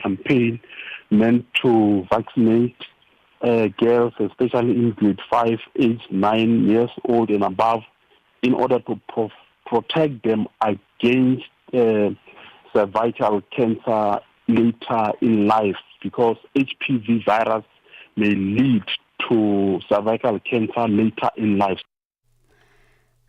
campaign meant to vaccinate girls, especially in grade 5, age 9 years old and above, in order to protect them against cervical cancer later in life, because HPV virus may lead to cervical cancer later in life.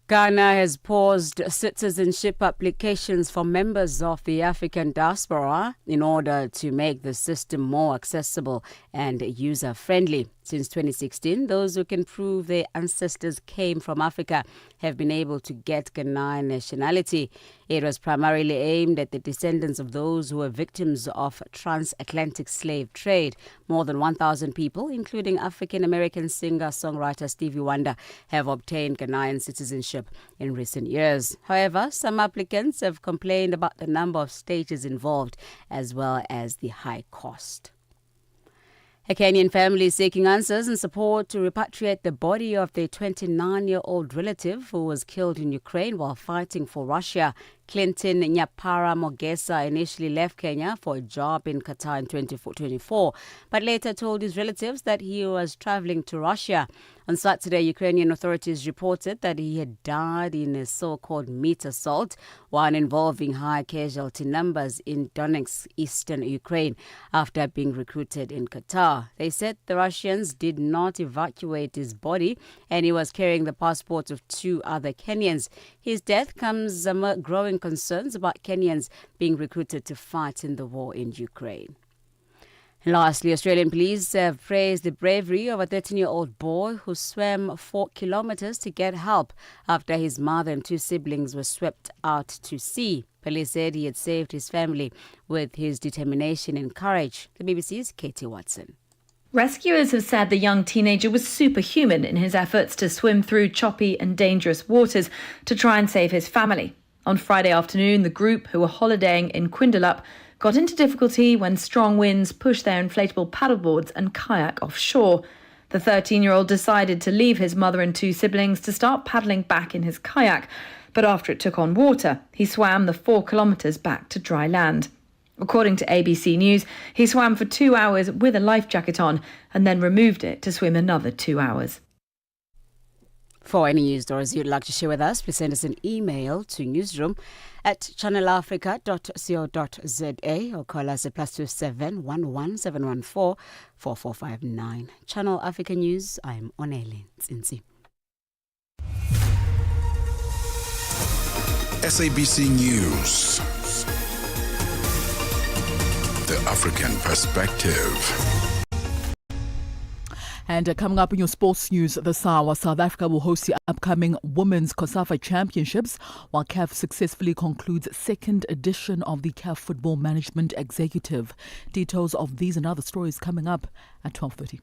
Ghana has paused citizenship applications for members of the African diaspora in order to make the system more accessible and user-friendly. Since 2016, those who can prove their ancestors came from Africa have been able to get Ghanaian nationality. It was primarily aimed at the descendants of those who were victims of transatlantic slave trade. More than 1,000 people, including African-American singer-songwriter Stevie Wonder, have obtained Ghanaian citizenship in recent years. However, some applicants have complained about the number of stages involved as well as the high cost. A Kenyan family is seeking answers and support to repatriate the body of their 29-year-old relative who was killed in Ukraine while fighting for Russia. Clinton Nyapara Mogesa initially left Kenya for a job in Qatar in 2024, but later told his relatives that he was traveling to Russia. On Saturday, Ukrainian authorities reported that he had died in a so-called meat assault, one involving high casualty numbers in Donetsk, eastern Ukraine, after being recruited in Qatar. They said the Russians did not evacuate his body and he was carrying the passports of 2 other Kenyans. His death comes amid growing concerns about Kenyans being recruited to fight in the war in Ukraine. Lastly, Australian police have praised the bravery of a 13-year-old boy who swam 4 kilometers to get help after his mother and 2 siblings were swept out to sea. Police said he had saved his family with his determination and courage. The BBC's Katie Watson. Rescuers have said the young teenager was superhuman in his efforts to swim through choppy and dangerous waters to try and save his family. On Friday afternoon, the group, who were holidaying in Quindalup, got into difficulty when strong winds pushed their inflatable paddleboards and kayak offshore. The 13-year-old decided to leave his mother and 2 siblings to start paddling back in his kayak, but after it took on water, he swam the 4 kilometres back to dry land. According to ABC News, he swam for 2 hours with a life jacket on and then removed it to swim another 2 hours. For any news stories you'd like to share with us, please send us an email to newsroom@channelafrica.co.za or call us at +27 11 714 4459. Channel Africa News, I'm Onele Nzinzi. SABC News. The African Perspective. And coming up in your sports news this hour, South Africa will host the upcoming Women's COSAFA Championships, while CAF successfully concludes 2nd edition of the CAF Football Management Executive. Details of these and other stories coming up at 12:30.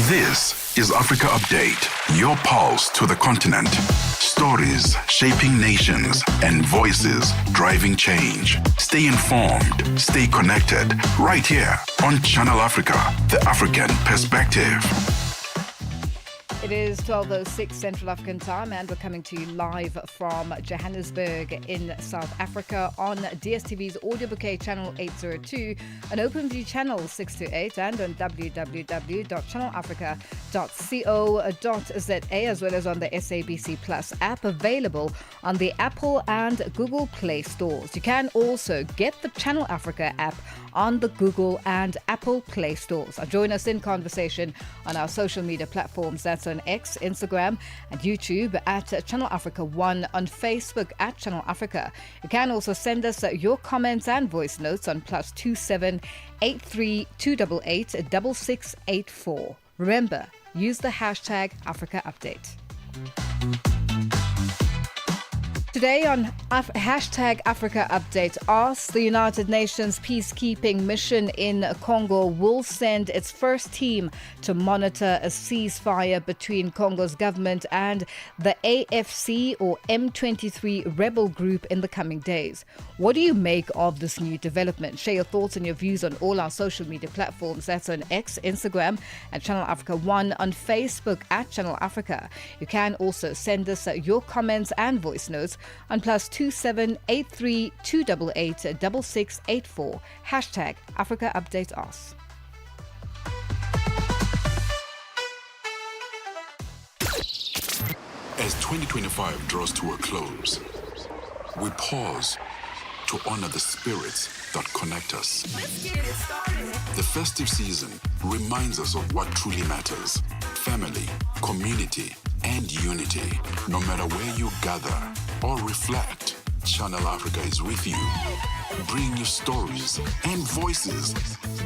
This is Africa Update, your pulse to the continent. Stories shaping nations and voices driving change. Stay informed, stay connected, right here on Channel Africa, the African Perspective. It is 12:06 Central African Time, and we're coming to you live from Johannesburg in South Africa on DSTV's audio bouquet channel 802, on OpenView channel 628, and on www.channelafrica.co.za, as well as on the SABC Plus app, available on the Apple and Google Play stores. You can also get the Channel Africa app on the Google and Apple Play stores. Join us in conversation on our social media platforms. That's on X, Instagram, and YouTube at Channel Africa 1, on Facebook at Channel Africa. You can also send us your comments and voice notes on +27 83 288 6684. Remember, use the hashtag Africa Update. Today on hashtag Africa Update, asks the United Nations peacekeeping mission in Congo will send its first team to monitor a ceasefire between Congo's government and the AFC or M23 rebel group in the coming days. What do you make of this new development? Share your thoughts and your views on all our social media platforms. That's on X, Instagram at Channel Africa 1, on Facebook at Channel Africa. You can also send us your comments and voice notes on +27 83 288 6684. Hashtag Africa Update Us. As 2025 draws to a close, we pause to honor the spirits that connect us. The festive season reminds us of what truly matters: family, community, and unity. No matter where you gather or reflect, Channel Africa is with you, bringing you stories and voices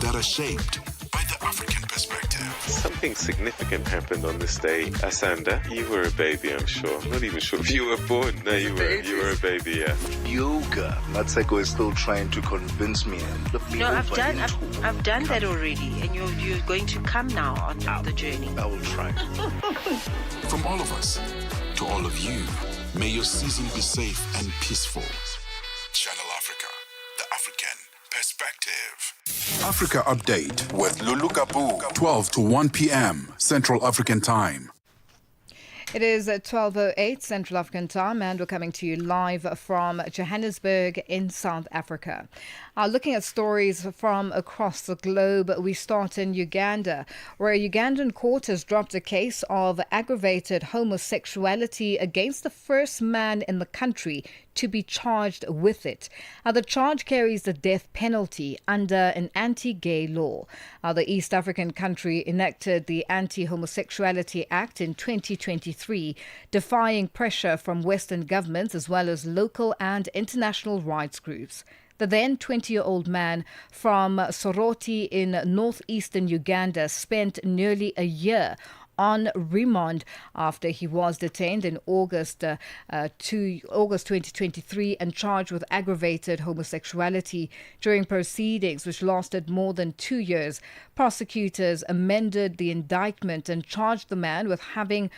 that are shaped by the African perspective. Something significant happened on this day. Asanda, you were a baby, I'm sure. I'm not even sure if you were born. No, you were. You were a baby, yeah. Yoga. Matseko is still trying to convince me. No, I've done that already, and you're going to come now on the journey. I will try. From all of us to all of you, may your season be safe and peaceful. Channel Africa, the African perspective. Africa Update with Lulu Gaboo, 12 to 1 p.m. Central African Time. It is at 12:08 Central African Time, and we're coming to you live from Johannesburg in South Africa. Looking at stories from across the globe, we start in Uganda, where a Ugandan court has dropped a case of aggravated homosexuality against the first man in the country to be charged with it. The charge carries the death penalty under an anti-gay law. The East African country enacted the Anti-Homosexuality Act in 2023, defying pressure from Western governments as well as local and international rights groups. The then 20-year-old man from Soroti in northeastern Uganda spent nearly a year on remand after he was detained in August 2023 and charged with aggravated homosexuality. During proceedings, which lasted more than 2 years, prosecutors amended the indictment and charged the man with having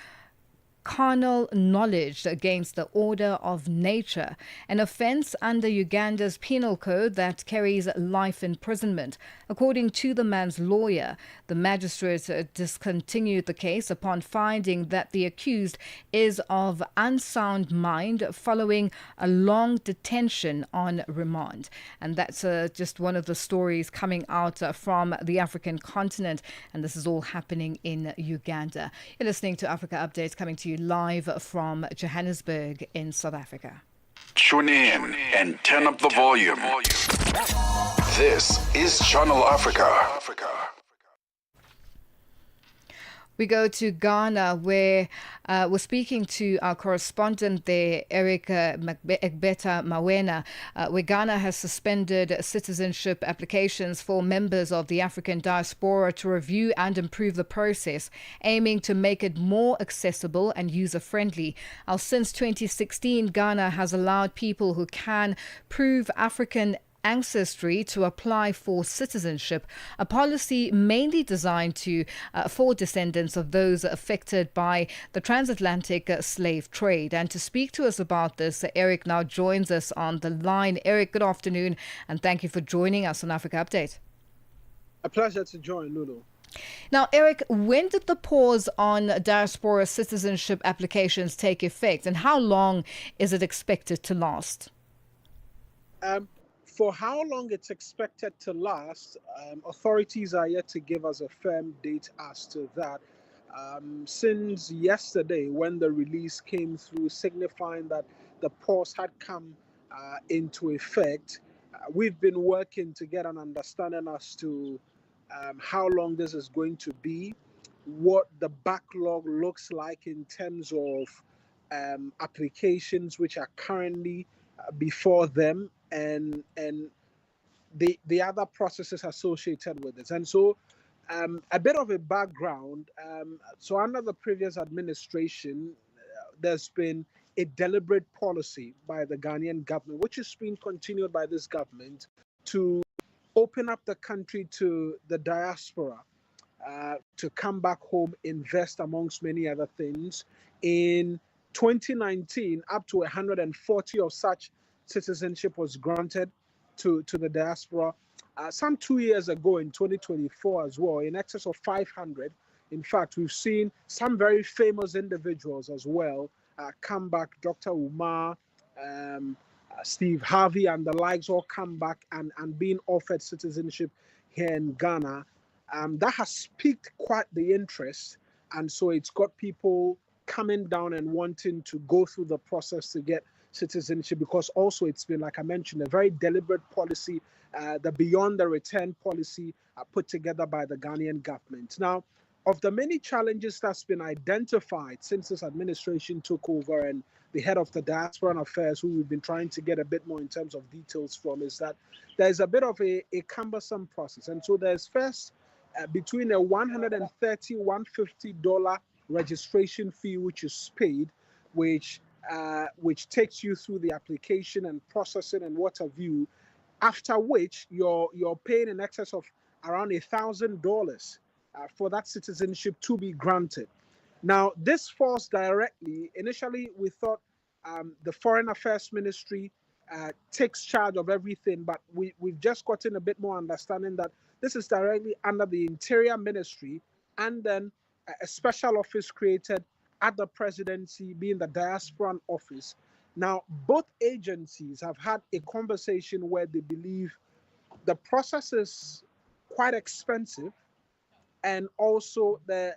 carnal knowledge against the order of nature, an offence under Uganda's penal code that carries life imprisonment. According to the man's lawyer, the magistrate discontinued the case upon finding that the accused is of unsound mind following a long detention on remand. And that's just one of the stories coming out from the African continent, and this is all happening in Uganda. You're listening to Africa Updates, coming to you live from Johannesburg in South Africa. Tune in and turn up the volume. This is Channel Africa. We go to Ghana, where we're speaking to our correspondent there, Eric Egbeta Mawena, where Ghana has suspended citizenship applications for members of the African diaspora to review and improve the process, aiming to make it more accessible and user-friendly. Since 2016, Ghana has allowed people who can prove African ancestry to apply for citizenship, a policy mainly designed for descendants of those affected by the transatlantic slave trade. And to speak to us about this, Eric now joins us on the line. Eric, good afternoon, and thank you for joining us on Africa Update. A pleasure to join, Lulu. Now, Eric, when did the pause on diaspora citizenship applications take effect, and how long is it expected to last? For how long it's expected to last, authorities are yet to give us a firm date as to that. Since yesterday, when the release came through signifying that the pause had come into effect, we've been working to get an understanding as to how long this is going to be, what the backlog looks like in terms of applications which are currently before them, and the other processes associated with it. And so a bit of a background. So under the previous administration, there's been a deliberate policy by the Ghanaian government, which is being continued by this government, to open up the country to the diaspora, to come back home, invest, amongst many other things. In 2019, up to 140 of such citizenship was granted to the diaspora. Some 2 years ago, in 2024 as well, in excess of 500. In fact, we've seen some very famous individuals as well come back. Dr. Umar, Steve Harvey and the likes all come back and being offered citizenship here in Ghana. That has piqued quite the interest. And so it's got people coming down and wanting to go through the process to get citizenship, because also it's been, like I mentioned, a very deliberate policy, the beyond the return policy put together by the Ghanaian government. Now, of the many challenges that's been identified since this administration took over, and the head of the Diaspora Affairs, who we've been trying to get a bit more in terms of details from, is that there's a bit of a cumbersome process. And so there's first between a $130, $150 registration fee, which is paid, which takes you through the application and processing and what have you, after which you're paying in excess of around $1,000 for that citizenship to be granted. Now, this falls directly, initially we thought the Foreign Affairs Ministry takes charge of everything, but we've just gotten a bit more understanding that this is directly under the Interior Ministry, and then a special office created at the presidency, being the Diaspora Office. Now, both agencies have had a conversation where they believe the process is quite expensive, and also the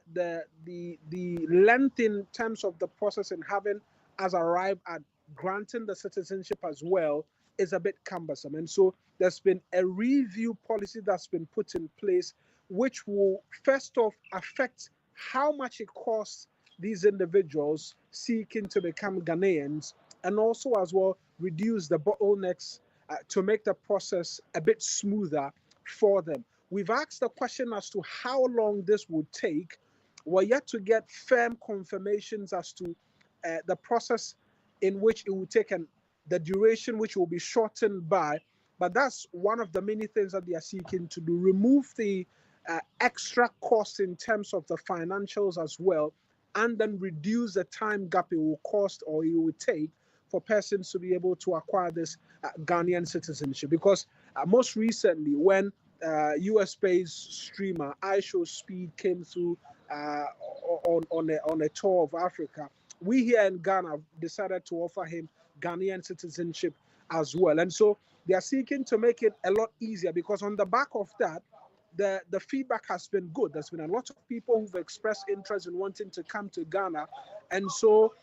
length in terms of the process and having us arrive at granting the citizenship as well is a bit cumbersome. And so there's been a review policy that's been put in place, which will first off affect how much it costs these individuals seeking to become Ghanaians, and also as well reduce the bottlenecks to make the process a bit smoother for them. We've asked the question as to how long this would take. We're yet to get firm confirmations as to the process in which it will take and the duration which will be shortened by. But that's one of the many things that they are seeking to do, remove the extra costs in terms of the financials as well, and then reduce the time gap it will cost or it will take for persons to be able to acquire this Ghanaian citizenship. Because most recently, when US-based streamer iShowSpeed came through on a tour of Africa, we here in Ghana decided to offer him Ghanaian citizenship as well. And so they are seeking to make it a lot easier, because on the back of that, the feedback has been good. There's been a lot of people who've expressed interest in wanting to come to Ghana. And so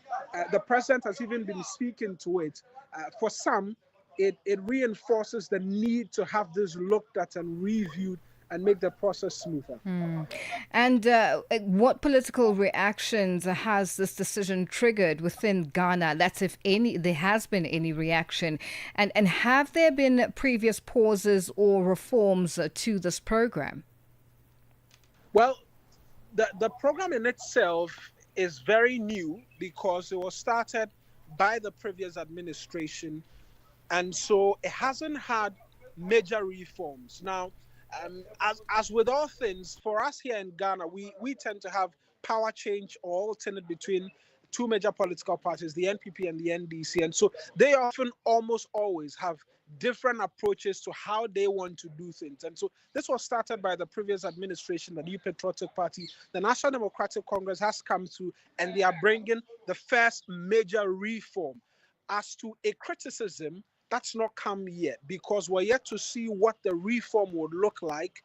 the president has even been speaking to it. For some, it reinforces the need to have this looked at and reviewed and make the process smoother. And what political reactions has this decision triggered within Ghana? That's if any, there has been any reaction. And have there been previous pauses or reforms to this program? Well, the program in itself is very new, because it was started by the previous administration. And so it hasn't had major reforms. Now, as with all things, for us here in Ghana, we tend to have power change or alternate between two major political parties, the NPP and the NDC. And so they often almost always have different approaches to how they want to do things. And so this was started by the previous administration, the New Patriotic Party. The National Democratic Congress has come through, and they are bringing the first major reform. As to a criticism, that's not come yet, because we're yet to see what the reform would look like.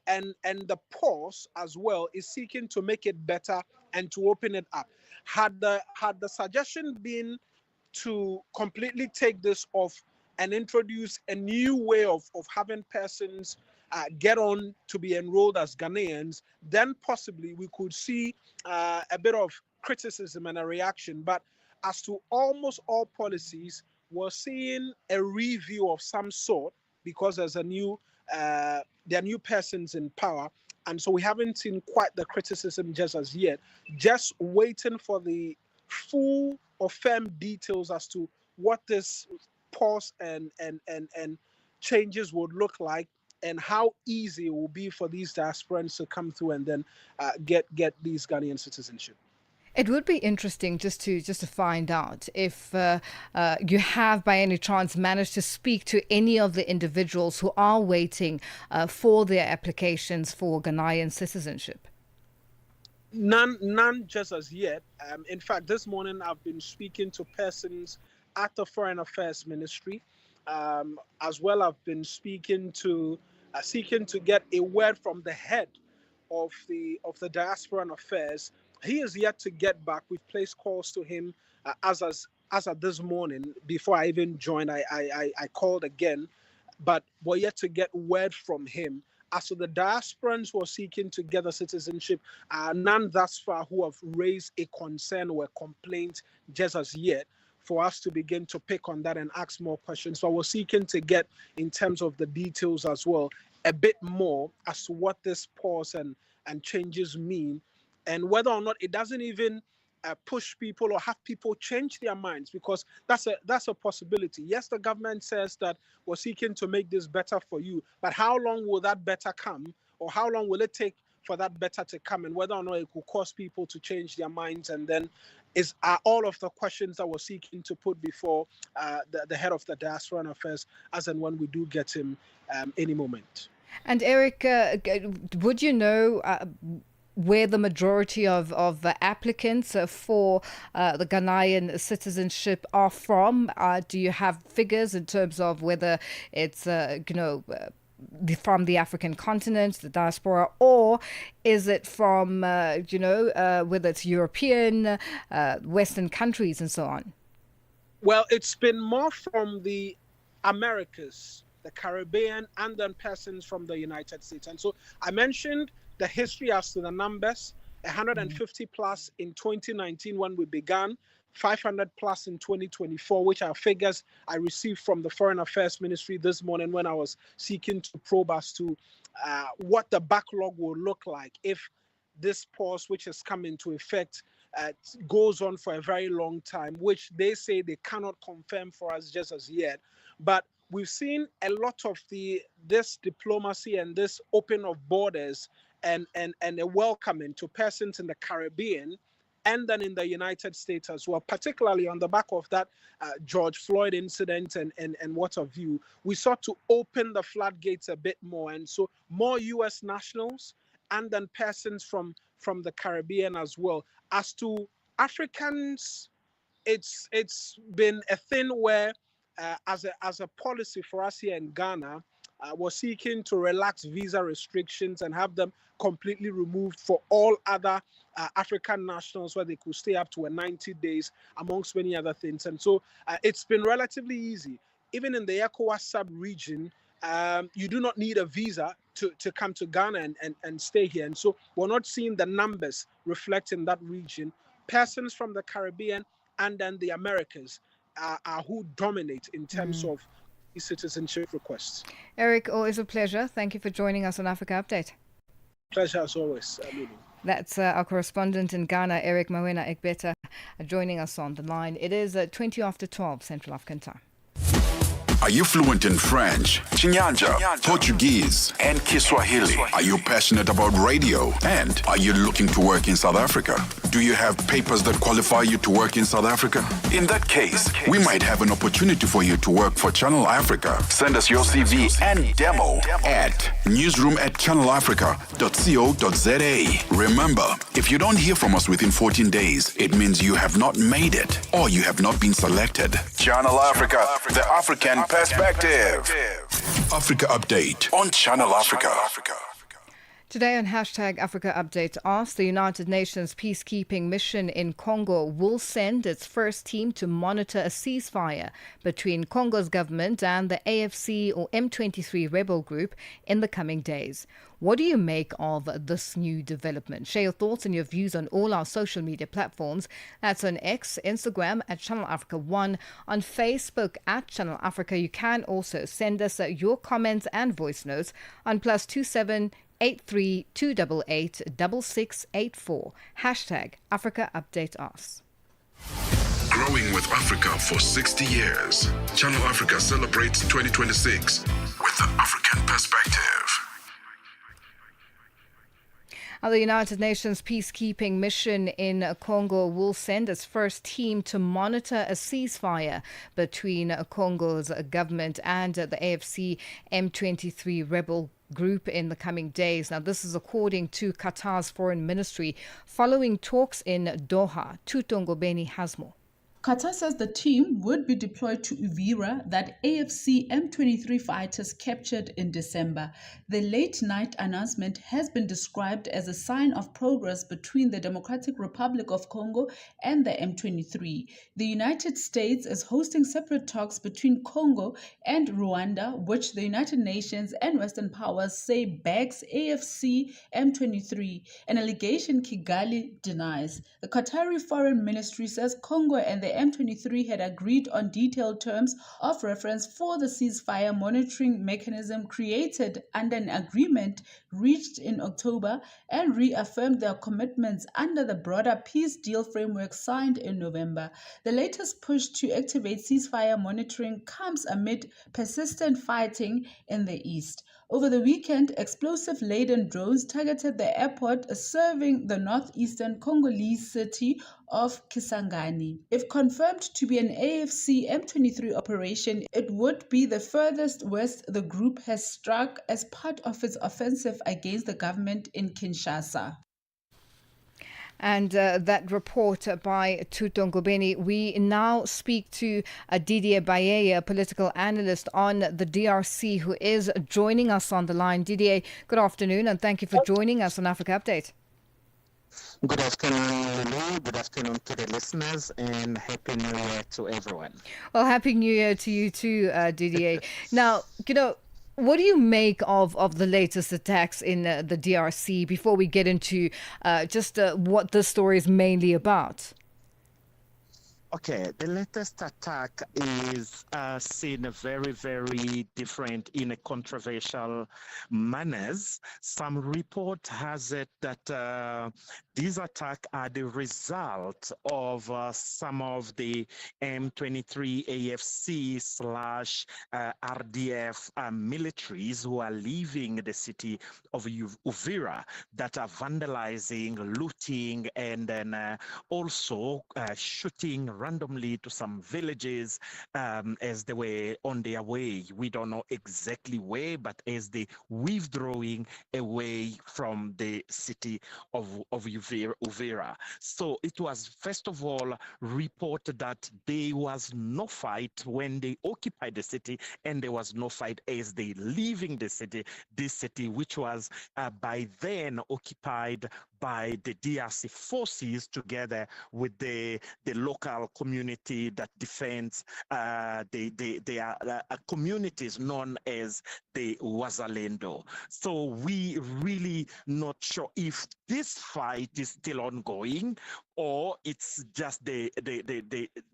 And the pause as well is seeking to make it better and to open it up. Had the suggestion been to completely take this off and introduce a new way of having persons get on to be enrolled as Ghanaians, then possibly we could see a bit of criticism and a reaction. But as to almost all policies, we're seeing a review of some sort, because there's there are new persons in power, and so we haven't seen quite the criticism just as yet. Just waiting for the full or firm details as to what this pause and changes would look like, and how easy it will be for these diasporans to come through and then get these Ghanaian citizenship. It would be interesting just to find out if you have by any chance managed to speak to any of the individuals who are waiting for their applications for Ghanaian citizenship. None just as yet. In fact, this morning I've been speaking to persons at the Foreign Affairs Ministry. As well, I've been seeking to get a word from the head of the Diaspora and Affairs. He is yet to get back. We've placed calls to him as at this morning. Before I even joined, I called again, but we're yet to get word from him. As to the diasporans who are seeking to get a citizenship, none thus far who have raised a concern or a complaint just as yet, for us to begin to pick on that and ask more questions. So we're seeking to get, in terms of the details as well, a bit more as to what this pause and changes mean, and whether or not it doesn't even push people or have people change their minds, because that's a possibility. Yes, the government says that we're seeking to make this better for you, but how long will that better come, or how long will it take for that better to come, and whether or not it will cause people to change their minds, and then are all of the questions that we're seeking to put before the head of the Diaspora and Affairs, as and when we do get him any moment. And Eric, would you know where the majority of applicants for the Ghanaian citizenship are from? Do you have figures in terms of whether it's from the African continent, the diaspora, or is it from whether it's European, Western countries, and so on? Well, it's been more from the Americas, the Caribbean, and then persons from the United States. And so I mentioned the history as to the numbers: 150 plus in 2019 when we began, 500 plus in 2024, which are figures I received from the Foreign Affairs Ministry this morning when I was seeking to probe as to what the backlog will look like if this pause, which has come into effect, goes on for a very long time, which they say they cannot confirm for us just as yet. But we've seen a lot of this diplomacy and this open of borders and a welcoming to persons in the Caribbean and then in the United States as well, particularly on the back of that George Floyd incident and what have you. We sought to open the floodgates a bit more, and so more U.S. nationals and then persons from the Caribbean as well. As to Africans, it's been a thing where as a policy for us here in Ghana, we're seeking to relax visa restrictions and have them completely removed for all other African nationals, where they could stay up to 90 days, amongst many other things. And so it's been relatively easy. Even in the ECOWAS sub-region, you do not need a visa to come to Ghana and stay here. And so we're not seeing the numbers reflect in that region. Persons from the Caribbean and then the Americas are who dominate in terms of citizenship requests. Eric, always a pleasure. Thank you for joining us on Africa Update. Pleasure as always, Lulu. That's our correspondent in Ghana, Eric Mawena Egbeta, joining us on the line. It is 20 after 12 Central African Time. Are you fluent in French, Chinyanja, Portuguese, and Kiswahili? Are you passionate about radio? And are you looking to work in South Africa? Do you have papers that qualify you to work in South Africa? In that case, we might have an opportunity for you to work for Channel Africa. Send us your CV and demo at newsroom@channelafrica.co.za. Remember, if you don't hear from us within 14 days, it means you have not made it or you have not been selected. Channel Africa, the African perspective. Africa Update on Channel Africa. Today on hashtag Africa Update asks, the United Nations peacekeeping mission in Congo will send its first team to monitor a ceasefire between Congo's government and the AFC or M23 rebel group in the coming days. What do you make of this new development? Share your thoughts and your views on all our social media platforms. That's on X, Instagram at Channel Africa 1, on Facebook at Channel Africa. You can also send us your comments and voice notes on +27 83 288 6684. Hashtag Africa Update Us. Growing with Africa for 60 years. Channel Africa celebrates 2026 with the African perspective. The United Nations peacekeeping mission in Congo will send its first team to monitor a ceasefire between Congo's government and the AFC M23 rebel group in the coming days. Now, this is according to Qatar's foreign ministry following talks in Doha. Tutongo Beni has more. Qatar says the team would be deployed to Uvira that AFC M23 fighters captured in December. The late-night announcement has been described as a sign of progress between the Democratic Republic of Congo and the M23. The United States is hosting separate talks between Congo and Rwanda, which the United Nations and Western powers say backs AFC M23, an allegation Kigali denies. The Qatari Foreign Ministry says Congo and the M23 had agreed on detailed terms of reference for the ceasefire monitoring mechanism created under an agreement reached in October and reaffirmed their commitments under the broader peace deal framework signed in November. The latest push to activate ceasefire monitoring comes amid persistent fighting in the east. Over the weekend, explosive-laden drones targeted the airport serving the northeastern Congolese city of Kisangani. If confirmed to be an AFC M23 operation, it would be the furthest west the group has struck as part of its offensive against the government in Kinshasa. And that report by Tuto Ngobeni. We now speak to Didier Baye, a political analyst on the DRC, who is joining us on the line. Didier, good afternoon, and thank you for joining us on Africa Update. Good afternoon, Lulu. Good afternoon to the listeners, and Happy New Year to everyone. Well, Happy New Year to you too, Didier. Now, what do you make of the latest attacks in the DRC before we get into just what this story is mainly about? Okay, the latest attack is seen very, very different in a controversial manners. Some report has it that these attacks are the result of some of the M23 AFC slash RDF militaries who are leaving the city of Uvira that are vandalizing, looting, and then also shooting randomly to some villages as they were on their way. We don't know exactly where, but as they withdrawing away from the city of Uvira. So it was first of all reported that there was no fight when they occupied the city, and there was no fight as they leaving the city. This city, which was by then occupied by the DRC forces together with the local community that defends their communities known as the Wazalendo. So we really not sure if this fight is still ongoing or it's just the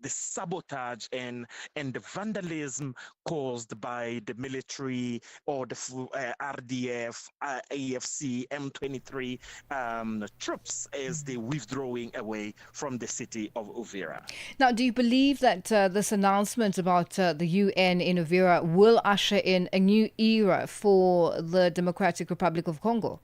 sabotage and the vandalism caused by the military or the RDF, AFC, M23 troops as they're withdrawing away from the city of Uvira. Now, do you believe that this announcement about the UN in Uvira will usher in a new era for the Democratic Republic of Congo?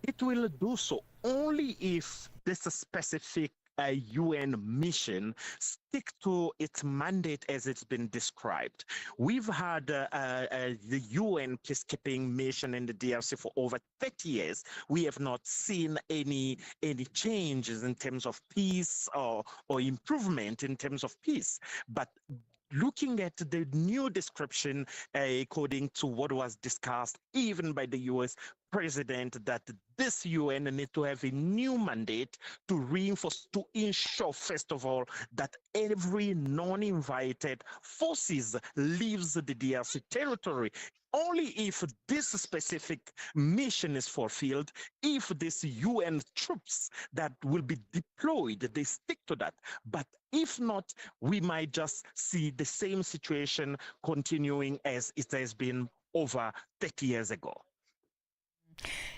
It will do so only if this specific UN mission stick to its mandate as it's been described. We've had the UN peacekeeping mission in the DRC for over 30 years. We have not seen any changes in terms of peace or improvement in terms of peace. But looking at the new description, according to what was discussed even by the US president, that this UN need to have a new mandate to reinforce, to ensure, first of all, that every non-invited forces leaves the DRC territory. Only if this specific mission is fulfilled, if these UN troops that will be deployed, they stick to that. But if not, we might just see the same situation continuing as it has been over 30 years ago.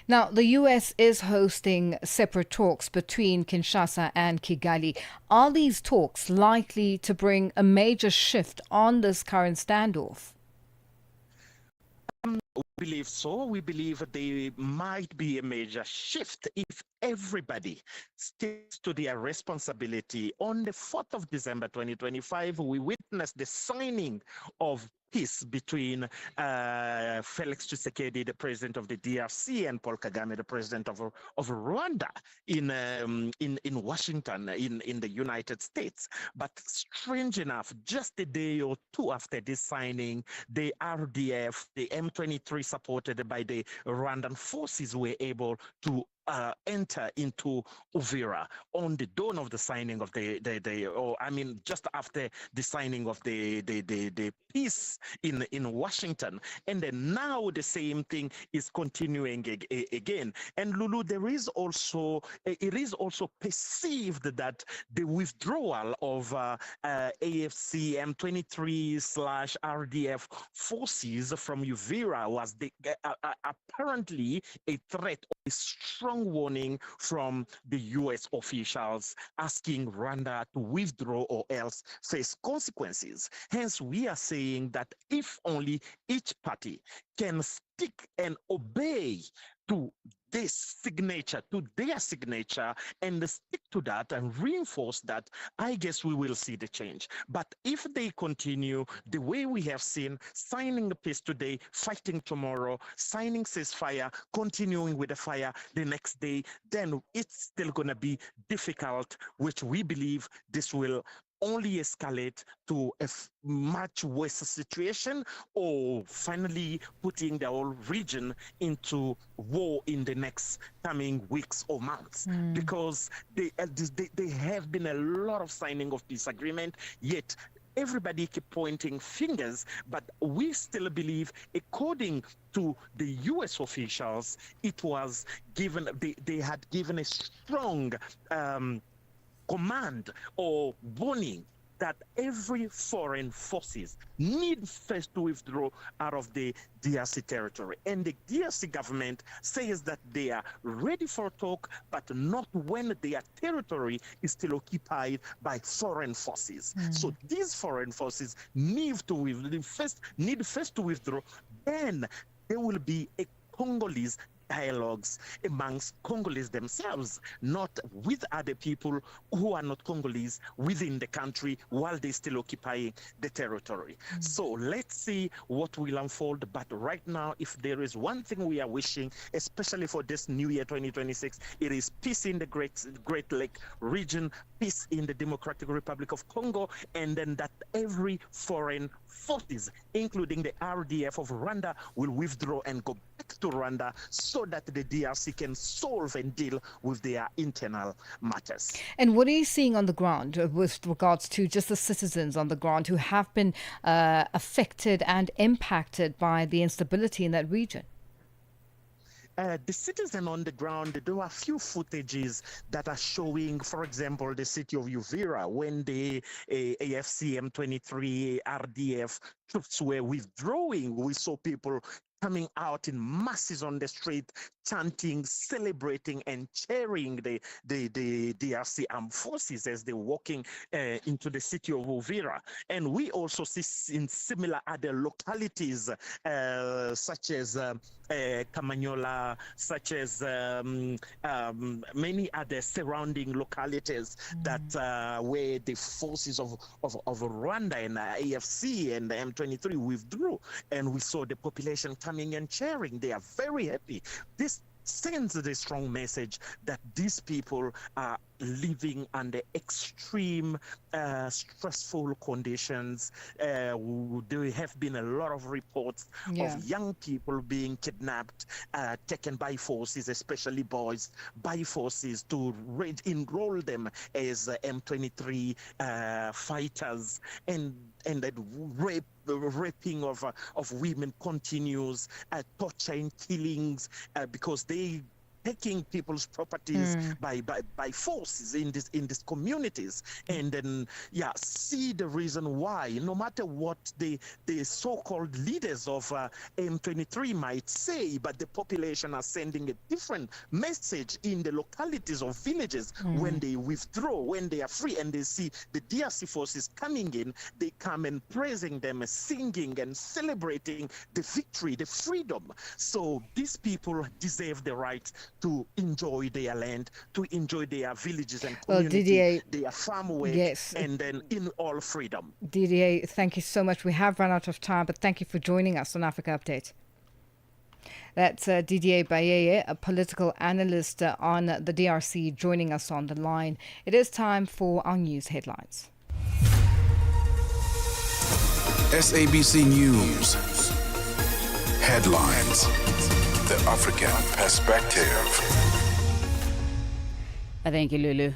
Now, the US is hosting separate talks between Kinshasa and Kigali. Are these talks likely to bring a major shift on this current standoff? We believe so. We believe there might be a major shift if everybody sticks to their responsibility. On the 4th of December 2025, we witnessed the signing of peace between Felix Tshisekedi, the president of the DRC, and Paul Kagame, the president of Rwanda, in Washington, in the United States. But strange enough, just a day or two after this signing, the RDF, the M23 supported by the Rwandan forces, were able to enter into Uvira on the dawn of the signing of just after the signing of the peace in Washington. And then now the same thing is continuing again. And Lulu, it is also perceived that the withdrawal of AFC M23/RDF forces from Uvira was apparently a threat, a strong warning from the U.S. officials asking Rwanda to withdraw or else face consequences. Hence, we are saying that if only each party can stick and obey to their signature, and stick to that and reinforce that, I guess we will see the change. But if they continue the way we have seen, signing the peace today, fighting tomorrow, signing ceasefire, continuing with the fire the next day, then it's still going to be difficult, which we believe this will only escalate to a much worse situation, or finally putting the whole region into war in the next coming weeks or months. Because they have been a lot of signing of peace agreement, yet everybody keep pointing fingers, but we still believe, according to the U.S. officials, it was given, they had given a strong command or warning that every foreign forces need first to withdraw out of the DRC territory. And the DRC government says that they are ready for talk, but not when their territory is still occupied by foreign forces. So these foreign forces need first to withdraw, then there will be a Congolese dialogues amongst Congolese themselves, not with other people who are not Congolese within the country while they still occupying the territory. So let's see what will unfold. But right now, if there is one thing we are wishing, especially for this new year 2026, it is peace in the Great Lake region, peace in the Democratic Republic of Congo, and then that every foreign forces, including the RDF of Rwanda, will withdraw and go back to Rwanda so that the DRC can solve and deal with their internal matters. And what are you seeing on the ground with regards to just the citizens on the ground who have been affected and impacted by the instability in that region? The citizen on the ground, there are a few footages that are showing, for example, the city of Uvira, when the AFC M23 RDF troops were withdrawing. We saw people coming out in masses on the street, chanting, celebrating, and cheering the DRC armed forces as they're walking into the city of Uvira. And we also see in similar other localities, such as Kamanyola, such as many other surrounding localities that where the forces of Rwanda and AFC and the M23 withdrew, and we saw the population coming and cheering. They are very happy. This sends a strong message that these people are living under extreme stressful conditions. There have been a lot of reports of young people being kidnapped, taken by forces, especially boys, by forces to enroll them as M23 fighters, and that raping of women continues, torture and killings, because they taking people's properties by forces in these communities. And then see the reason why, no matter what the so-called leaders of M23 might say, but the population are sending a different message in the localities of villages. When they withdraw, when they are free, and they see the DRC forces coming in, they come and praising them, singing and celebrating the victory, the freedom. So these people deserve the right to enjoy their land, to enjoy their villages and Well, community, Didier, their farm work, yes. and then in all freedom. Didier, thank you so much. We have run out of time, but thank you for joining us on Africa Update. That's Didier Bayeye, a political analyst on the DRC, joining us on the line. It is time for our news headlines. SABC News. Headlines. The African Perspective. Thank you, Lulu.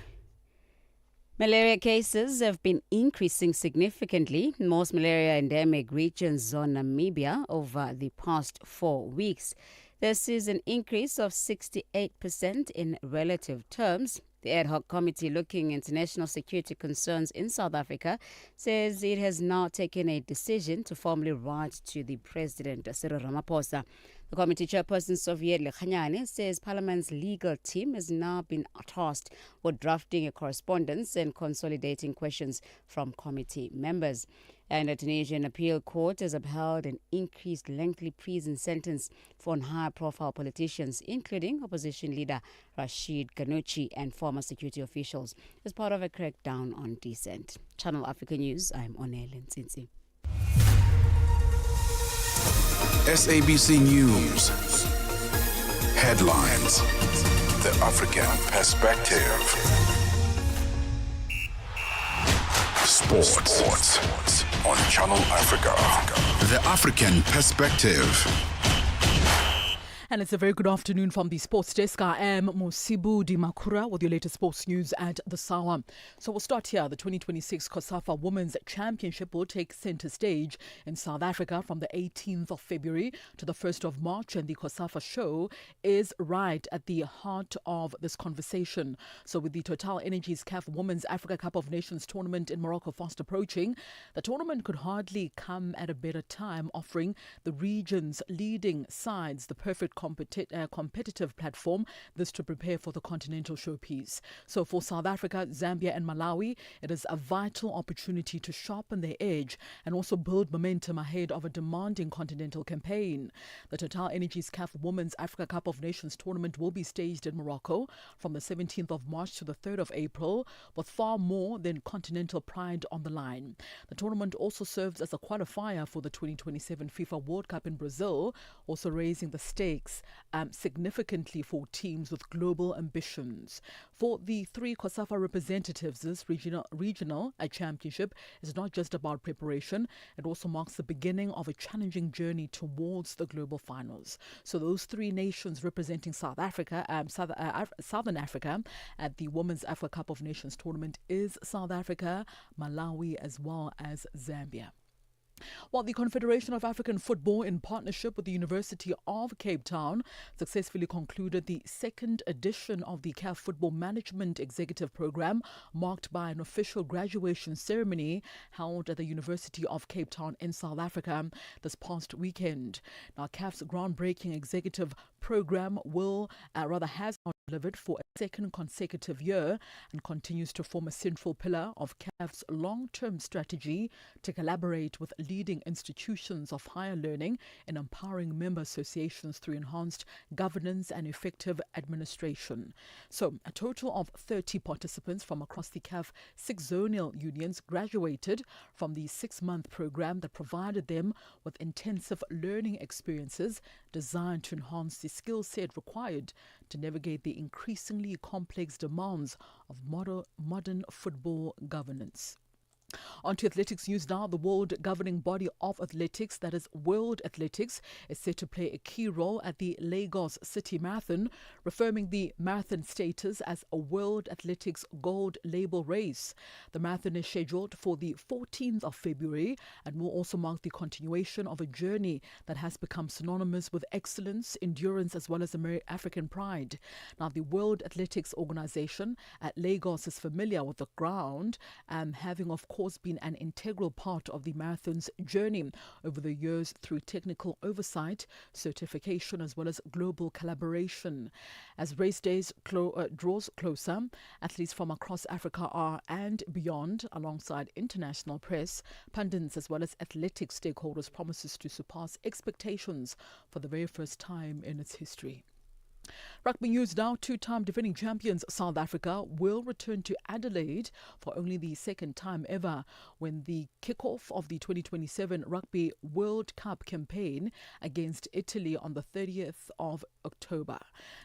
Malaria cases have been increasing significantly in most malaria endemic regions of Namibia over the past 4 weeks. This is an increase of 68% in relative terms. The ad hoc committee looking into national security concerns in South Africa says it has now taken a decision to formally write to the President, Cyril Ramaphosa. The committee chairperson, Soviet Lekhanyane, says Parliament's legal team has now been tasked with drafting a correspondence and consolidating questions from committee members. And a Tunisian appeal court has upheld an increased lengthy prison sentence for high-profile politicians, including opposition leader Rashid Ghannouchi and former security officials, as part of a crackdown on dissent. Channel Africa News, I'm Onele Ntsinzi. SABC News. Headlines. The African Perspective. Sports on Channel Africa. The African Perspective. And it's a very good afternoon from the sports desk. I am Mosibu Dimakura with your latest sports news at the Sawa. So we'll start here. The 2026 COSAFA Women's Championship will take centre stage in South Africa from the 18th of February to the 1st of March. And the COSAFA show is right at the heart of this conversation. So with the Total Energies CAF Women's Africa Cup of Nations tournament in Morocco fast approaching, the tournament could hardly come at a better time, offering the region's leading sides the perfect competitive platform, this to prepare for the continental showpiece. So for South Africa, Zambia and Malawi, it is a vital opportunity to sharpen their edge and also build momentum ahead of a demanding continental campaign. The Total Energies CAF Women's Africa Cup of Nations tournament will be staged in Morocco from the 17th of March to the 3rd of April, with far more than continental pride on the line. The tournament also serves as a qualifier for the 2027 FIFA World Cup in Brazil, also raising the stakes significantly for teams with global ambitions. For the three COSAFA representatives, this regional championship is not just about preparation, it also marks the beginning of a challenging journey towards the global finals. So those three nations representing South Africa, Southern Africa at the Women's Africa Cup of Nations tournament is South Africa, Malawi as well as Zambia. While the Confederation of African Football, in partnership with the University of Cape Town, successfully concluded the second edition of the CAF Football Management Executive Program, marked by an official graduation ceremony held at the University of Cape Town in South Africa this past weekend. Now, CAF's groundbreaking executive program has delivered for a second consecutive year and continues to form a central pillar of CAF's long-term strategy to collaborate with leading institutions of higher learning and empowering member associations through enhanced governance and effective administration. So, a total of 30 participants from across the CAF 6 zonal unions graduated from the 6-month program that provided them with intensive learning experiences designed to enhance the skill set required to navigate the increasingly complex demands of modern football governance. On to athletics news now. The world governing body of athletics, that is World Athletics, is set to play a key role at the Lagos City Marathon, reaffirming the marathon status as a World Athletics Gold Label race. The marathon is scheduled for the 14th of February and will also mark the continuation of a journey that has become synonymous with excellence, endurance, as well as African pride. Now, the World Athletics Organization at Lagos is familiar with the ground, having, of course, been an integral part of the marathon's journey over the years through technical oversight, certification, as well as global collaboration. As race days draws closer, athletes from across Africa are and beyond, alongside international press, pundits, as well as athletic stakeholders, promises to surpass expectations for the very first time in its history. Rugby news now. Two-time defending champions South Africa will return to Adelaide for only the second time ever when the kickoff of the 2027 Rugby World Cup campaign against Italy on the 30th of October.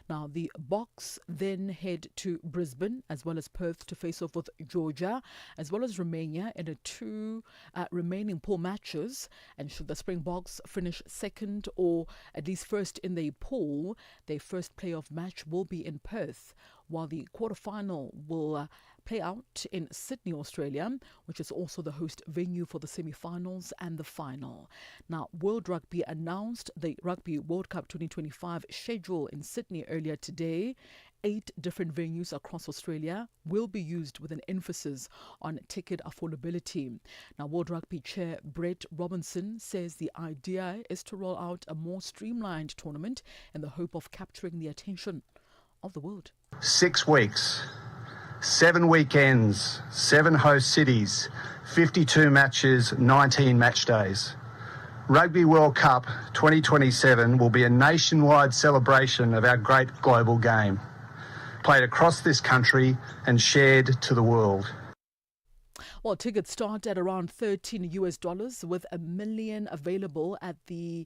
Now, the Boks then head to Brisbane as well as Perth to face off with Georgia as well as Romania in the two remaining pool matches. And should the Springboks finish second or at least first in the pool, their first playoff match will be in Perth, while the quarterfinal will play out in Sydney, Australia, which is also the host venue for the semi-finals and the final. Now, World Rugby announced the Rugby World Cup 2025 schedule in Sydney earlier today. 8 different venues across Australia will be used with an emphasis on ticket affordability. Now, World Rugby Chair Brett Robinson says the idea is to roll out a more streamlined tournament in the hope of capturing the attention of the world. 6 weeks, 7 weekends, 7 host cities, 52 matches, 19 match days. Rugby World Cup 2027 will be a nationwide celebration of our great global game, played across this country and shared to the world. Well, tickets start at around $13 with $1 million available at a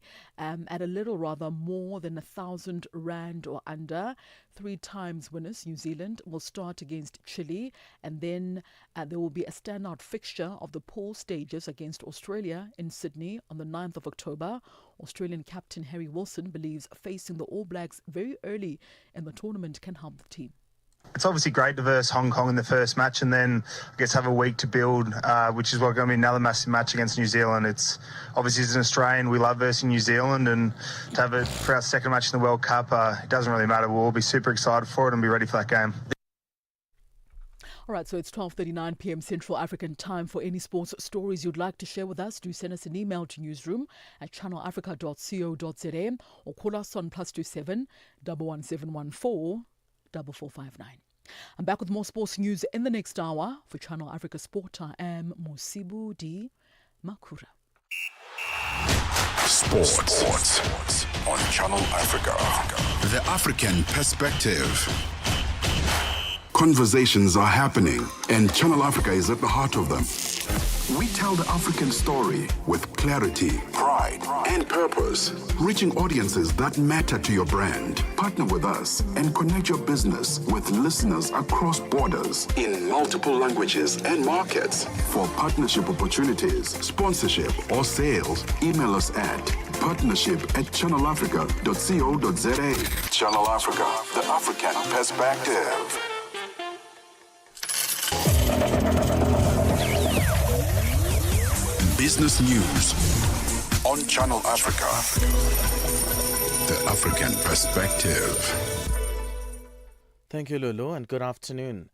little rather more than R1,000 or under. 3 times winners, New Zealand, will start against Chile, and then there will be a standout fixture of the pool stages against Australia in Sydney on the 9th of October. Australian captain Harry Wilson believes facing the All Blacks very early in the tournament can help the team. It's obviously great to verse Hong Kong in the first match and then I guess have a week to build, which is going to be another massive match against New Zealand. It's obviously, as an Australian, we love versing New Zealand, and to have it for our second match in the World Cup, it doesn't really matter. We'll all be super excited for it and be ready for that game. All right, so it's 12:39 p.m. Central African time. For any sports stories you'd like to share with us, do send us an email to newsroom@channelafrica.co.za or call us on +27 11714 4459. I'm back with more sports news in the next hour. For Channel Africa Sport, I am Mosibu Di Makura. Sports on Channel Africa. The African perspective. Conversations are happening, and Channel Africa is at the heart of them. We tell the African story with clarity, pride, and purpose, reaching audiences that matter to your brand. Partner with us and connect your business with listeners across borders in multiple languages and markets. For partnership opportunities, sponsorship, or sales, email us at partnership@channelafrica.co.za. Channel Africa, the African perspective. Business news on Channel Africa. The African perspective. Thank you, Lulu, and good afternoon.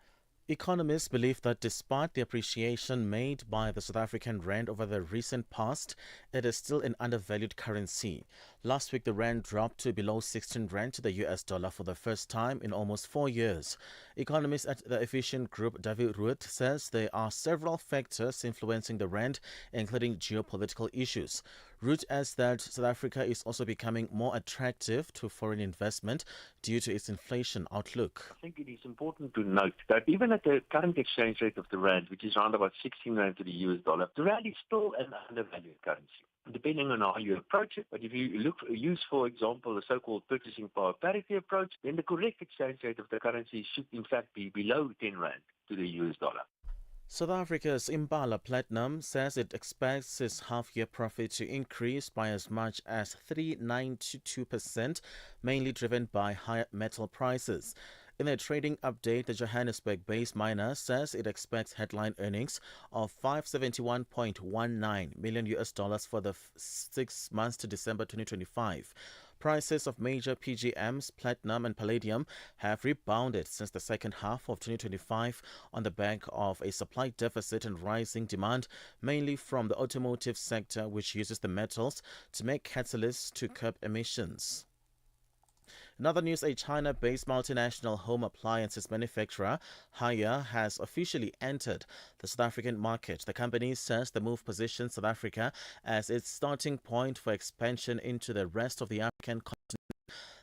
Economists believe that despite the appreciation made by the South African rand over the recent past, it is still an undervalued currency. Last week, the rand dropped to below 16 rand to the US dollar for the first time in almost 4 years. Economist at the Efficient Group, David Ruth, says there are several factors influencing the rand, including geopolitical issues. Ruth adds that South Africa is also becoming more attractive to foreign investment due to its inflation outlook. I think it is important to note that even at the current exchange rate of the rand, which is around about 16 rand to the US dollar, the rand is still an undervalued currency, depending on how you approach it. But if you use, for example, the so-called purchasing power parity approach, then the correct exchange rate of the currency should in fact be below 10 rand to the US dollar. South Africa's Impala Platinum says it expects its half-year profit to increase by as much as 392%, mainly driven by higher metal prices. In a trading update, the Johannesburg-based miner says it expects headline earnings of $571.19 million for the 6 months to December 2025. Prices of major PGMs, platinum and palladium, have rebounded since the second half of 2025 on the back of a supply deficit and rising demand, mainly from the automotive sector, which uses the metals to make catalysts to curb emissions. In other news, a China-based multinational home appliances manufacturer, Haier, has officially entered the South African market. The company says the move positions South Africa as its starting point for expansion into the rest of the African continent.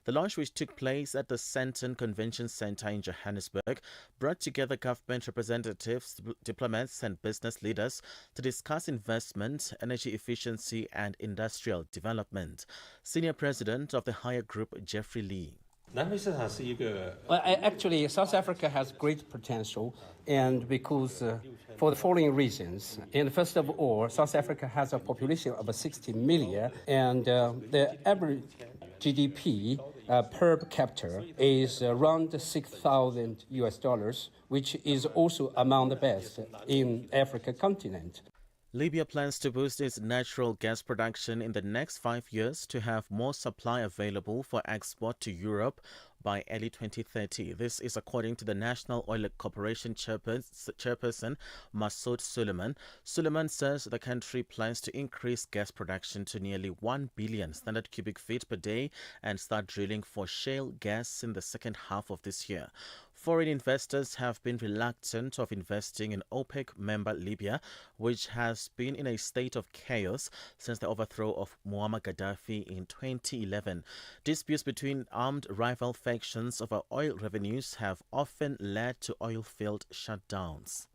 The launch, which took place at the Sandton Convention Center in Johannesburg, brought together government representatives, diplomats and business leaders to discuss investment, energy efficiency and industrial development. Senior President of the Higher Group, Jeffrey Lee. Well, actually, South Africa has great potential, and because for the following reasons. And first of all, South Africa has a population of 60 million, and the average GDP per capita is around $6,000, which is also among the best in Africa continent. Libya plans to boost its natural gas production in the next 5 years to have more supply available for export to Europe by early 2030. This is according to the National Oil Corporation chairperson, Masoud Suleiman. Suleiman says the country plans to increase gas production to nearly 1 billion standard cubic feet per day and start drilling for shale gas in the second half of this year. Foreign investors have been reluctant of investing in OPEC member Libya, which has been in a state of chaos since the overthrow of Muammar Gaddafi in 2011. Disputes between armed rival factions over oil revenues have often led to oil field shutdowns.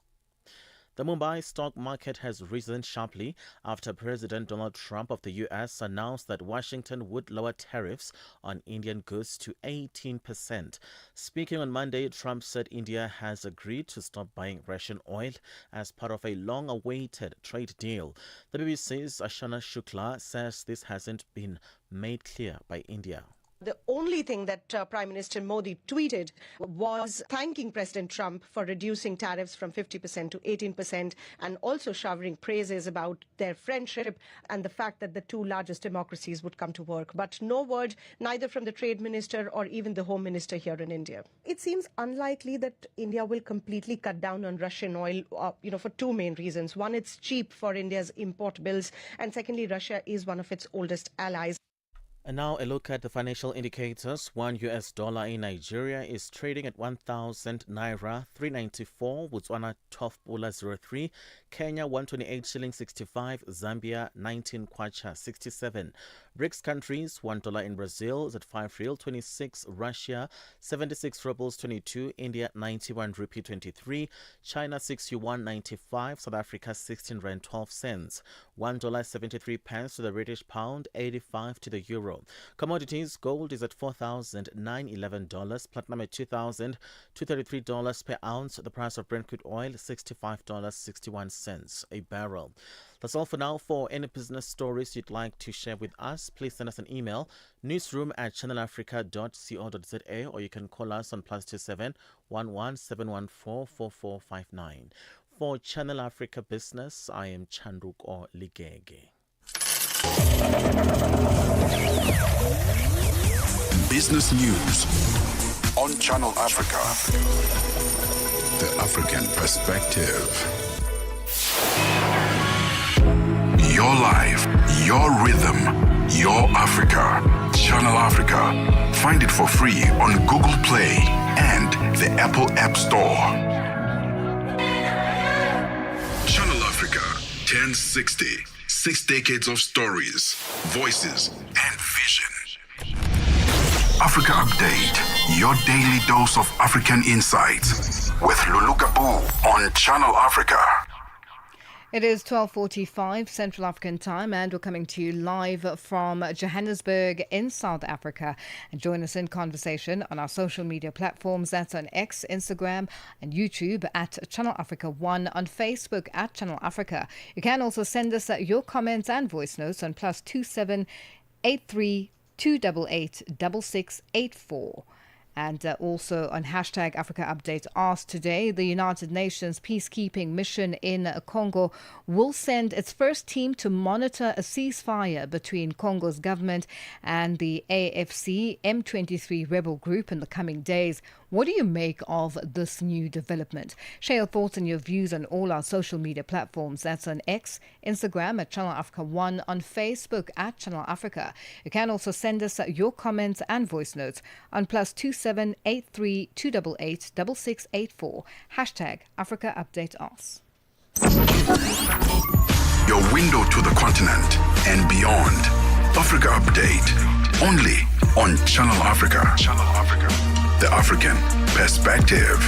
The Mumbai stock market has risen sharply after President Donald Trump of the U.S. announced that Washington would lower tariffs on Indian goods to 18%. Speaking on Monday, Trump said India has agreed to stop buying Russian oil as part of a long-awaited trade deal. The BBC's Ashana Shukla says this hasn't been made clear by India. The only thing that Prime Minister Modi tweeted was thanking President Trump for reducing tariffs from 50% to 18% and also showering praises about their friendship and the fact that the two largest democracies would come to work. But no word, neither from the Trade Minister or even the Home Minister here in India. It seems unlikely that India will completely cut down on Russian oil, for two main reasons. One, it's cheap for India's import bills. And secondly, Russia is one of its oldest allies. And now a look at the financial indicators. $1 in Nigeria is trading at 1,000 naira 394, Botswana 12.03, Kenya 128 shilling 65, Zambia 19 kwacha 67. BRICS countries, $1 in Brazil is at 5 real 26, Russia 76 rubles 22, India 91 rupee 23, China 6 yuan 95, South Africa 16 rand 12 cents, $1 73 pence to the British pound, 85 to the euro. Commodities, gold is at $4,911, platinum at $2,233 per ounce, the price of Brent crude oil $65.61 a barrel. That's all for now. For any business stories you'd like to share with us, please send us an email, newsroom@channelafrica.co.za, or you can call us on +27 11 714 4459. For Channel Africa Business, I am Chandruko Ligege. Business news on Channel Africa. The African perspective. Your life, your rhythm, your Africa. Channel Africa. Find it for free on Google Play and the Apple App Store. Channel Africa 1060. 6 decades of stories, voices, and vision. Africa Update, your daily dose of African insights with Lulu Gaboo on Channel Africa. It is 12:45 Central African time, and we're coming to you live from Johannesburg in South Africa. And join us in conversation on our social media platforms. That's on X, Instagram, and YouTube at Channel Africa 1, on Facebook at Channel Africa. You can also send us your comments and voice notes on +27 83 288 6684. And also on hashtag Africa Update asked today, the United Nations peacekeeping mission in Congo will send its first team to monitor a ceasefire between Congo's government and the AFC M23 rebel group in the coming days. What do you make of this new development? Share your thoughts and your views on all our social media platforms. That's on X, Instagram at Channel Africa 1, on Facebook at Channel Africa. You can also send us your comments and voice notes on +27 83 288 6684. Hashtag Africa Update Us. Your window to the continent and beyond. Africa Update. Only on Channel Africa. Channel Africa. The African perspective.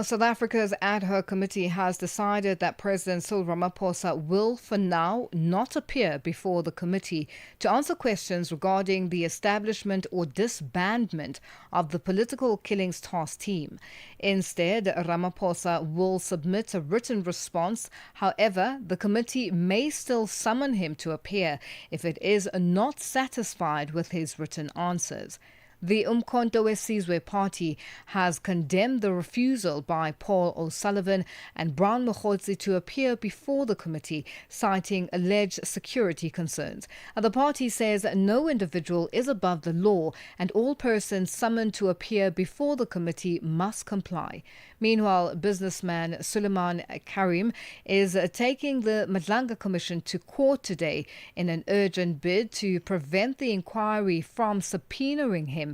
South Africa's ad hoc committee has decided that President Cyril Ramaphosa will, for now, not appear before the committee to answer questions regarding the establishment or disbandment of the Political Killings Task Team. Instead, Ramaphosa will submit a written response. However, the committee may still summon him to appear if it is not satisfied with his written answers. The Umkhonto weSizwe Party has condemned the refusal by Paul O'Sullivan and Brown Mokgotsi to appear before the committee, citing alleged security concerns. The party says no individual is above the law and all persons summoned to appear before the committee must comply. Meanwhile, businessman Suleiman Karim is taking the Madlanga Commission to court today in an urgent bid to prevent the inquiry from subpoenaing him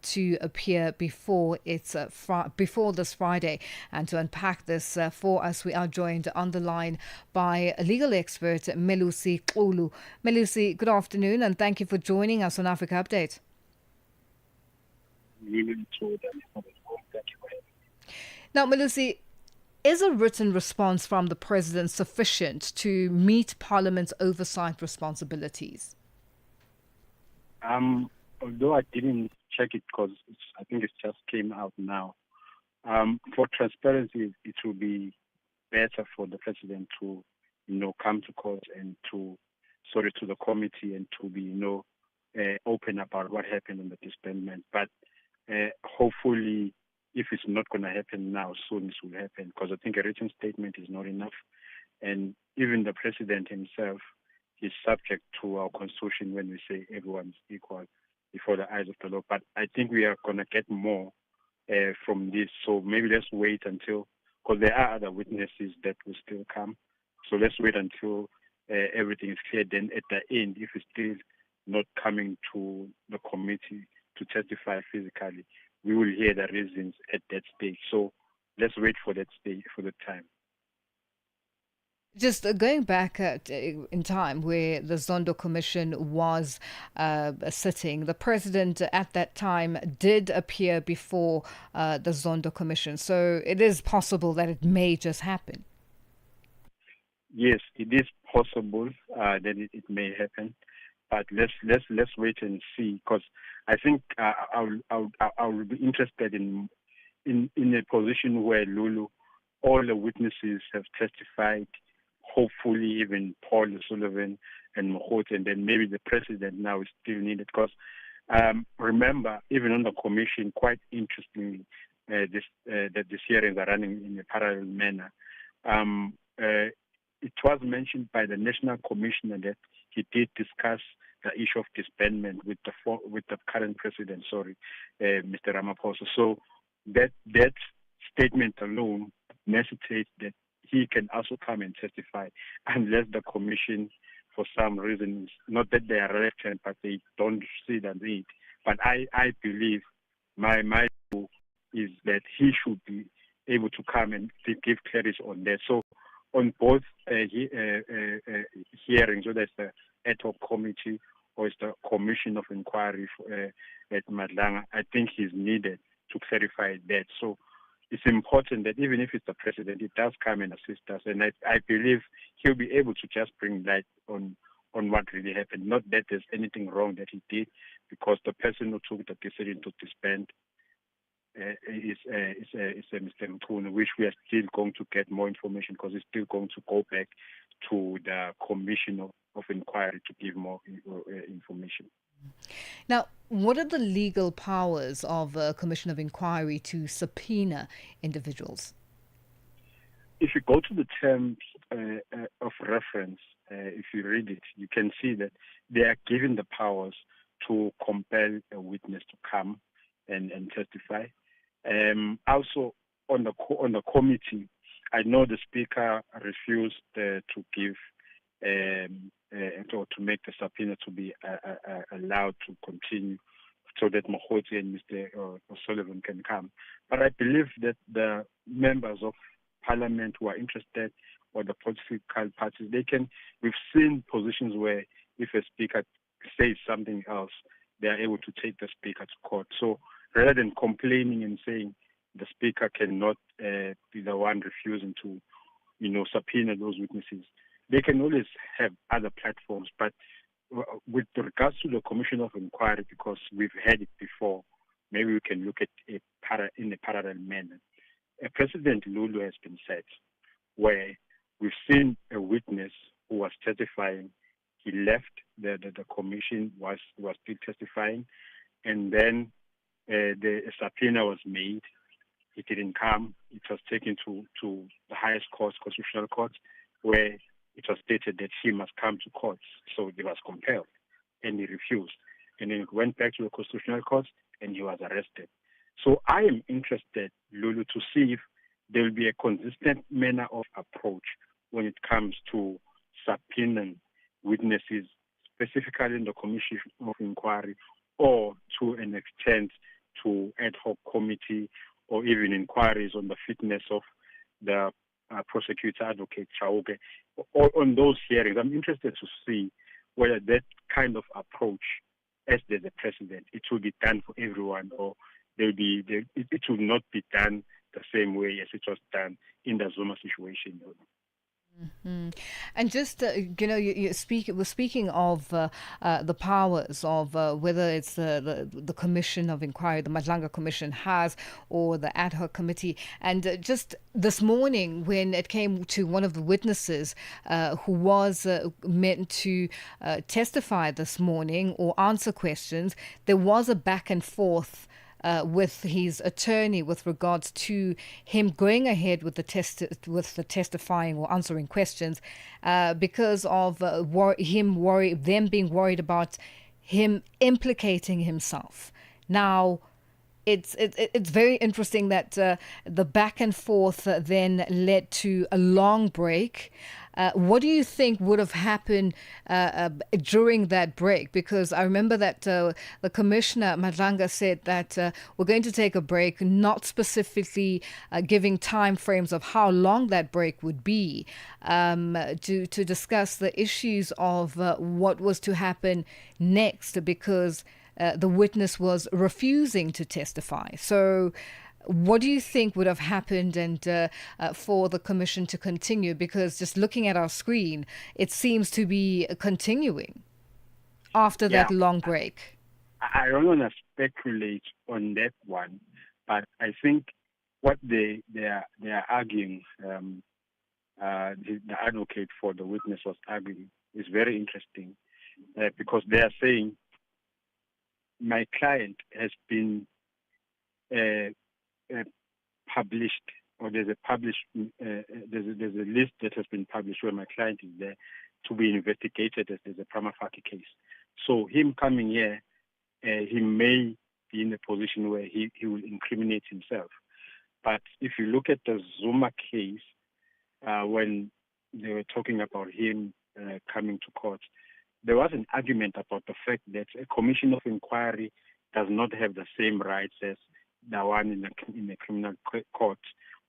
to appear before this Friday. And to unpack this for us, we are joined on the line by legal expert Melusi Xulu. Melusi, good afternoon and thank you for joining us on Africa Update. Now, Melusi, is a written response from the President sufficient to meet Parliament's oversight responsibilities? Although I didn't check it because I think it just came out now. For transparency, it will be better for the President to, come to court and to the committee and to be, open about what happened in the disbandment. But hopefully, if it's not going to happen now, soon it will happen, because I think a written statement is not enough. And even the President himself is subject to our constitution when we say everyone's equal before the eyes of the law. But I think we are going to get more from this. So maybe let's wait until, because there are other witnesses that will still come. So let's wait until everything is clear. Then at the end, if it's still not coming to the committee to testify physically, we will hear the reasons at that stage. So let's wait for that stage, for the time. Just going back in time where the Zondo Commission was sitting, the President at that time did appear before the Zondo Commission. So it is possible that it may just happen. Yes, it is possible that it may happen. But let's wait and see, because I think I'll be interested in a position where Lulu, all the witnesses have testified. Hopefully, even Paul O'Sullivan and Mokgotsi, and then maybe the President now is still needed. Because remember, even on the commission, quite interestingly, that these hearings are running in a parallel manner. It was mentioned by the National Commissioner that he did discuss the issue of disbandment with the current president, Mr. Ramaphosa. So that statement alone necessitates that he can also come and testify, unless the commission, for some reason, not that they are reluctant, but they don't see the need. But I believe my view is that he should be able to come and give clarity on that. So on both hearings, whether it's the ad hoc committee or it's the commission of inquiry at Madlanga, I think he's needed to clarify that. So it's important that even if it's the President, he does come and assist us. And I believe he'll be able to just bring light on what really happened. Not that there's anything wrong that he did, because the person who took the decision to disband is Mr. Mkhunu, which we are still going to get more information, because it's still going to go back to the commission of inquiry to give more information. Now, what are the legal powers of a commission of inquiry to subpoena individuals? If you go to the terms of reference, if you read it, you can see that they are given the powers to compel a witness to come and testify. Also, on the committee, I know the Speaker refused to give to make the subpoena to be allowed to continue, so that Mokgotsi and Mr. O'Sullivan can come. But I believe that the members of Parliament who are interested, or the political parties, we've seen positions where if a Speaker says something else, they are able to take the speaker to court. So rather than complaining and saying the speaker cannot be the one refusing to, subpoena those witnesses, they can always have other platforms. But with regards to the Commission of Inquiry, because we've had it before, maybe we can look at it in a parallel manner. A precedent, Lulu, has been set where we've seen a witness who was testifying. He left the commission, was still testifying, and then the subpoena was made. He didn't come. It was taken to the highest court, constitutional court, where it was stated that he must come to court. So he was compelled, and he refused. And then it went back to the constitutional court, and he was arrested. So I am interested, Lulu, to see if there will be a consistent manner of approach when it comes to subpoenaing witnesses, specifically in the Commission of Inquiry, or to an extent to ad hoc committee, or even inquiries on the fitness of the prosecutor, Advocate Chauke, or on those hearings. I'm interested to see whether that kind of approach, as there's a precedent, it will be done for everyone, or it will not be done the same way as it was done in the Zuma situation. Mm-hmm. And just we're speaking of the powers of whether it's the Commission of Inquiry, the Madlanga Commission has, or the ad hoc committee. And just this morning, when it came to one of the witnesses who was meant to testify this morning or answer questions, there was a back and forth with his attorney with regards to him going ahead with the testifying or answering questions because of them being worried about him implicating himself. Now, it's very interesting that the back and forth then led to a long break. What do you think would have happened during that break? Because I remember that the Commissioner, Madlanga, said that we're going to take a break, not specifically giving time frames of how long that break would be, to discuss the issues of what was to happen next, because the witness was refusing to testify. So what do you think would have happened and for the commission to continue? Because just looking at our screen, it seems to be continuing after that long break. I don't want to speculate on that one, but I think what they are arguing, the advocate for the witness was arguing, is very interesting because they are saying my client has been published, or there's a list that has been published where my client is there to be investigated as there's a prima facie case. So him coming here, he may be in a position where he will incriminate himself. But if you look at the Zuma case, when they were talking about him coming to court, there was an argument about the fact that a commission of inquiry does not have the same rights as the one in the criminal court,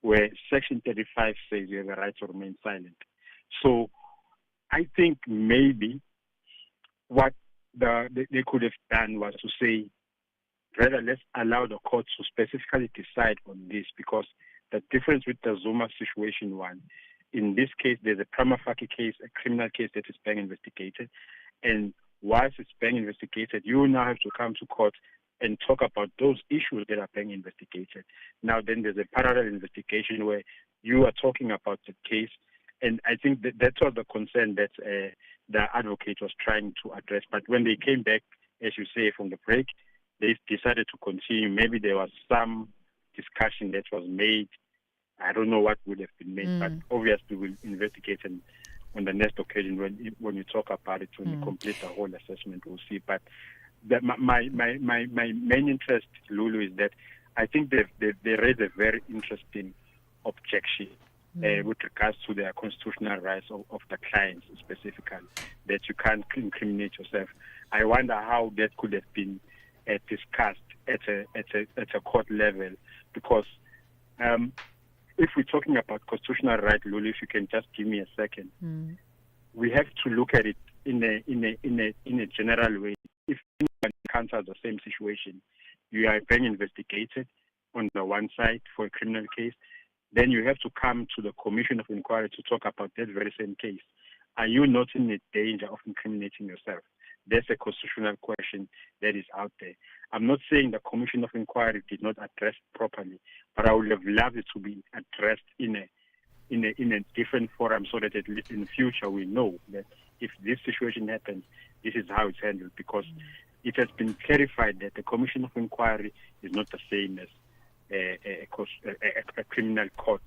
where Section 35 says you have the right to remain silent. So I think maybe what they could have done was to say, rather, let's allow the court to specifically decide on this, because the difference with the Zuma situation one, in this case, there's a prima facie case, a criminal case that is being investigated. And whilst it's being investigated, you now have to come to court and talk about those issues that are being investigated. Now, then there's a parallel investigation where you are talking about the case. And I think that was the concern that the advocate was trying to address. But when they came back, as you say, from the break, they decided to continue. Maybe there was some discussion that was made. I don't know what would have been made, but obviously we'll investigate, and on the next occasion when you talk about it, when you complete the whole assessment, we'll see. But my main interest, Lulu, is that I think they raised a very interesting objection with regards to their constitutional rights of the clients specifically, that you can't incriminate yourself. I wonder how that could have been discussed at a court level, because if we're talking about constitutional right, Lulu, if you can just give me a second, we have to look at it in a general way, if anyone encounters the same situation, you are being investigated on the one side for a criminal case, then you have to come to the Commission of Inquiry to talk about that very same case. Are you not in the danger of incriminating yourself? That's a constitutional question that is out there. I'm not saying the Commission of Inquiry did not address it properly, but I would have loved it to be addressed in a different forum so that at least in the future we know that if this situation happens, this is how it's handled, because it has been clarified that the Commission of Inquiry is not the same as a criminal court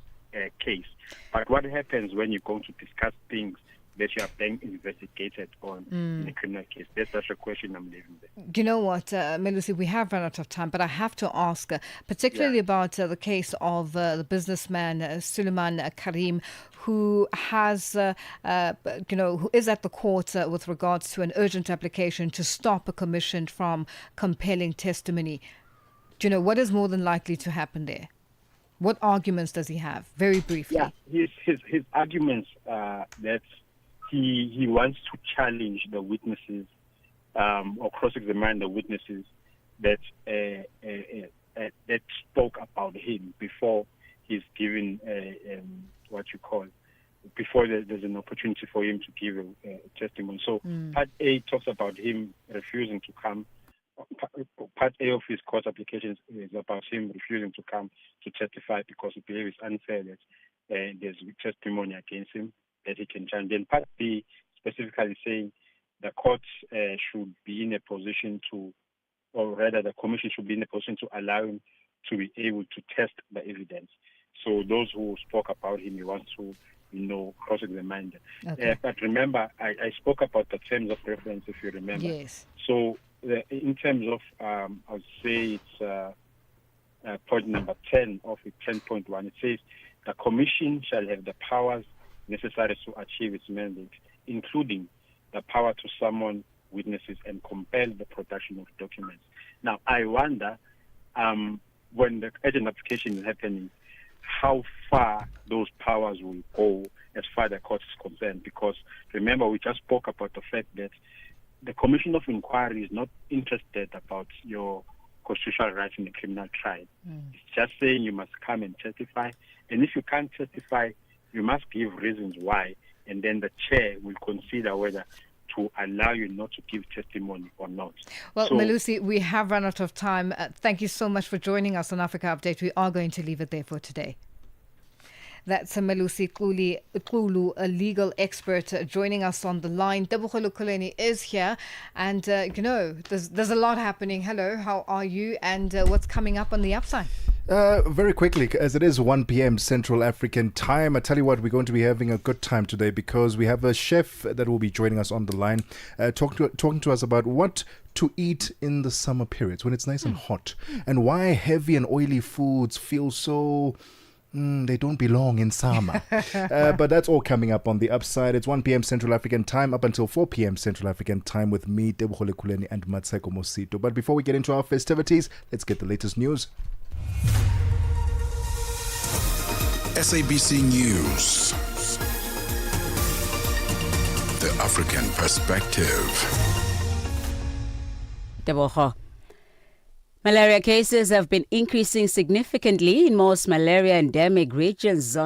case. But what happens when you're going to discuss things that you are being investigated on in a criminal case? That's such a question I'm leaving there. You know what, Melusi, we have run out of time, but I have to ask, particularly about the case of the businessman Suleiman Karim, who has, who is at the court with regards to an urgent application to stop a commission from compelling testimony. Do you know what is more than likely to happen there? What arguments does he have? Very briefly. Yeah, his arguments that he wants to challenge the witnesses or cross-examine the witnesses that spoke about him before he's given before there's an opportunity for him to give a testimony. So Part A talks about him refusing to come. Part A of his court applications is about him refusing to come to testify because he believes it's unfair that there's testimony against him that he can challenge. Then Part B specifically saying the court should be in a position to, or rather the commission should be in a position to allow him to be able to test the evidence. So those who spoke about him, he wants to, cross-examine them. Okay. But remember, I spoke about the terms of reference, if you remember. Yes. So in terms of, I would say it's point number 10 of it, 10.1, it says the commission shall have the powers necessary to achieve its mandate, including the power to summon witnesses and compel the production of documents. Now, I wonder, when the urgent application is happening, how far those powers will go as far as the court is concerned. Because remember, we just spoke about the fact that the Commission of Inquiry is not interested about your constitutional rights in a criminal trial. It's just saying you must come and testify. And if you can't testify, you must give reasons why. And then the chair will consider whether to allow you not to give testimony or not. Well, Melusi, we have run out of time. Thank you so much for joining us on Africa Update. We are going to leave it there for today. That's Melusi Kulu, a legal expert, joining us on the line. Tebogo Kuleni is here, and there's a lot happening. Hello, how are you, and what's coming up on the upside? Very quickly, as it is 1 p.m. Central African time, I tell you what, we're going to be having a good time today because we have a chef that will be joining us on the line, talking to us about what to eat in the summer periods when it's nice and hot, and why heavy and oily foods feel so... they don't belong in summer. But that's all coming up on the upside. It's 1 p.m. Central African time up until 4 p.m. Central African time with me, Tebogo Kuleni, and Matseko Mosito. But before we get into our festivities, let's get the latest news. SABC News. The African Perspective. Tebogo. Malaria cases have been increasing significantly in most malaria endemic regions on